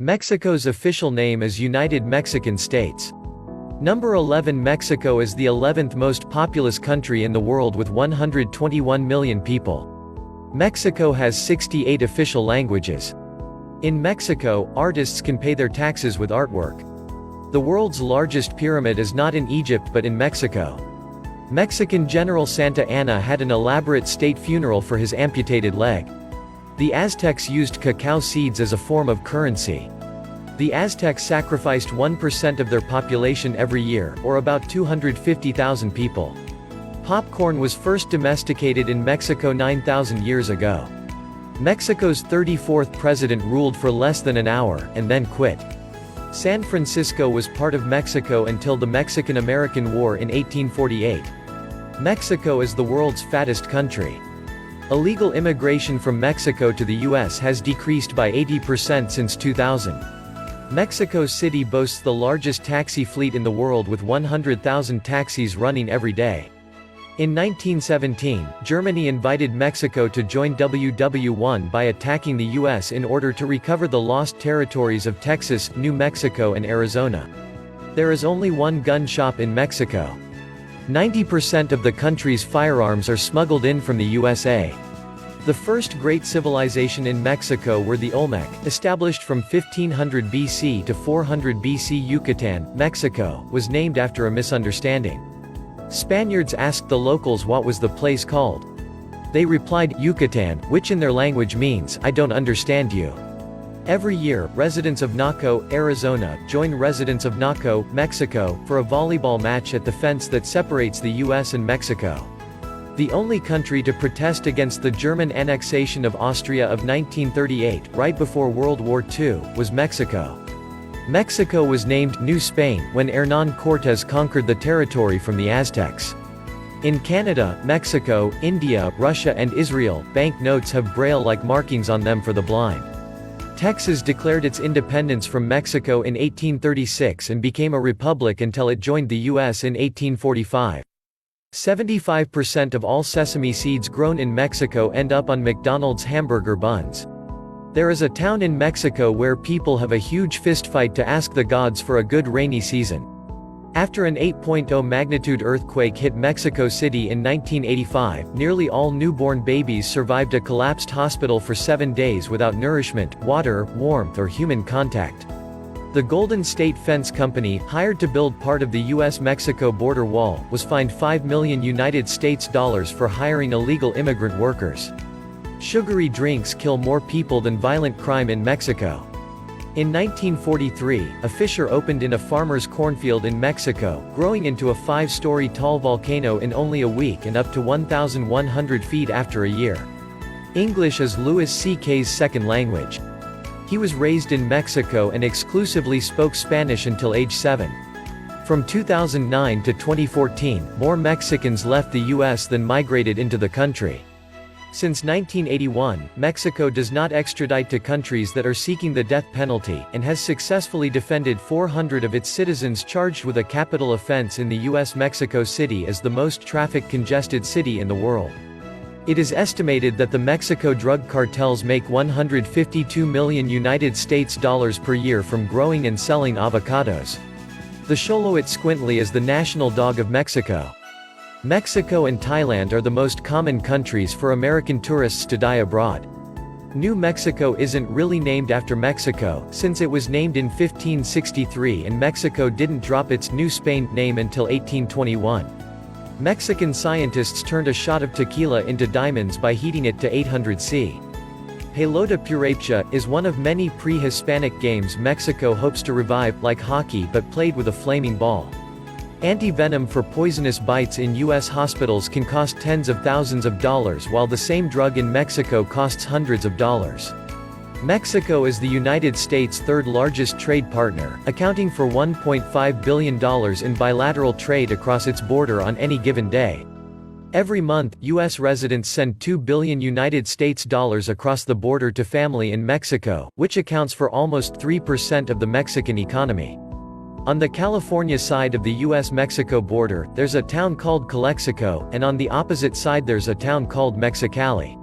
Mexico's official name is United Mexican States. Number 11. Mexico is the 11th most populous country in the world with 121 million people. Mexico has 68 official languages. In Mexico, artists can pay their taxes with artwork. The world's largest pyramid is not in Egypt but in Mexico. Mexican General Santa Anna had an elaborate state funeral for his amputated leg. The Aztecs used cacao seeds as a form of currency. The Aztecs sacrificed 1% of their population every year, or about 250,000 people. Popcorn was first domesticated in Mexico 9,000 years ago. Mexico's 34th president ruled for less than an hour, and then quit. San Francisco was part of Mexico until the Mexican-American War in 1848. Mexico is the world's fattest country. Illegal immigration from Mexico to the U.S. has decreased by 80% since 2000. Mexico City boasts the largest taxi fleet in the world with 100,000 taxis running every day. In 1917, Germany invited Mexico to join WW1 by attacking the U.S. in order to recover the lost territories of Texas, New Mexico and Arizona. There is only one gun shop in Mexico. 90% of the country's firearms are smuggled in from the USA. The first great civilization in Mexico were the Olmec, established from 1500 BC to 400 BC. Yucatan, Mexico, was named after a misunderstanding. Spaniards asked the locals what was the place called. They replied, Yucatan, which in their language means, I don't understand you. Every year, residents of Naco, Arizona, join residents of Naco, Mexico, for a volleyball match at the fence that separates the U.S. and Mexico. The only country to protest against the German annexation of Austria of 1938, right before World War II, was Mexico. Mexico was named New Spain when Hernán Cortés conquered the territory from the Aztecs. In Canada, Mexico, India, Russia and Israel, banknotes have braille-like markings on them for the blind. Texas declared its independence from Mexico in 1836 and became a republic until it joined the U.S. in 1845. 75% of all sesame seeds grown in Mexico end up on McDonald's hamburger buns. There is a town in Mexico where people have a huge fistfight to ask the gods for a good rainy season. After an 8.0 magnitude earthquake hit Mexico City in 1985, nearly all newborn babies survived a collapsed hospital for 7 days without nourishment, water, warmth or human contact. The Golden State Fence Company, hired to build part of the U.S.-Mexico border wall, was fined $5 million for hiring illegal immigrant workers. Sugary drinks kill more people than violent crime in Mexico. In 1943, a fissure opened in a farmer's cornfield in Mexico, growing into a 5-story tall volcano in only a week and up to 1,100 feet after a year. English is Louis C.K.'s second language. He was raised in Mexico and exclusively spoke Spanish until age 7. From 2009 to 2014, more Mexicans left the U.S. than migrated into the country. Since 1981, Mexico does not extradite to countries that are seeking the death penalty, and has successfully defended 400 of its citizens charged with a capital offense in the U.S. Mexico City is the most traffic-congested city in the world. It is estimated that the Mexico drug cartels make $152 million per year from growing and selling avocados. The Xoloitzcuintli squintly is the national dog of Mexico. Mexico and Thailand are the most common countries for American tourists to die abroad. New Mexico isn't really named after Mexico, since it was named in 1563 and Mexico didn't drop its New Spain name until 1821. Mexican scientists turned a shot of tequila into diamonds by heating it to 800 C. Pelota purepecha is one of many pre-Hispanic games Mexico hopes to revive, like hockey but played with a flaming ball. Anti-venom for poisonous bites in U.S. hospitals can cost tens of thousands of dollars while the same drug in Mexico costs hundreds of dollars. Mexico is the United States' third-largest trade partner, accounting for $1.5 billion in bilateral trade across its border on any given day. Every month, U.S. residents send $2 billion across the border to family in Mexico, which accounts for almost 3% of the Mexican economy. On the California side of the U.S.-Mexico border, there's a town called Calexico, and on the opposite side there's a town called Mexicali.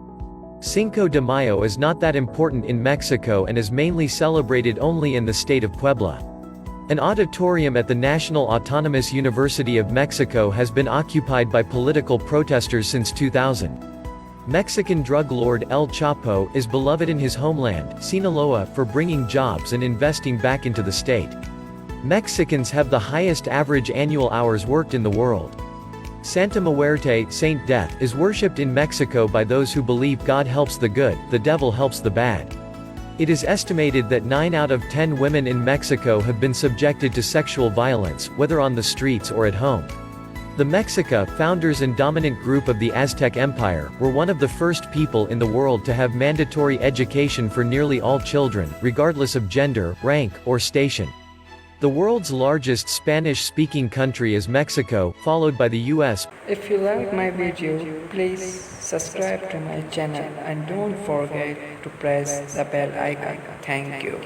Cinco de Mayo is not that important in Mexico and is mainly celebrated only in the state of Puebla. An auditorium at the National Autonomous University of Mexico has been occupied by political protesters since 2000. Mexican drug lord El Chapo is beloved in his homeland, Sinaloa, for bringing jobs and investing back into the state. Mexicans have the highest average annual hours worked in the world. Santa Muerte, Saint Death, is worshipped in Mexico by those who believe God helps the good, the devil helps the bad. It is estimated that 9 out of 10 women in Mexico have been subjected to sexual violence, whether on the streets or at home. The Mexica, founders and dominant group of the Aztec Empire, were one of the first people in the world to have mandatory education for nearly all children, regardless of gender, rank, or station. The world's largest Spanish-speaking country is Mexico, followed by the US. If you like my video, please subscribe to my channel and don't forget to press the bell icon. Thank you.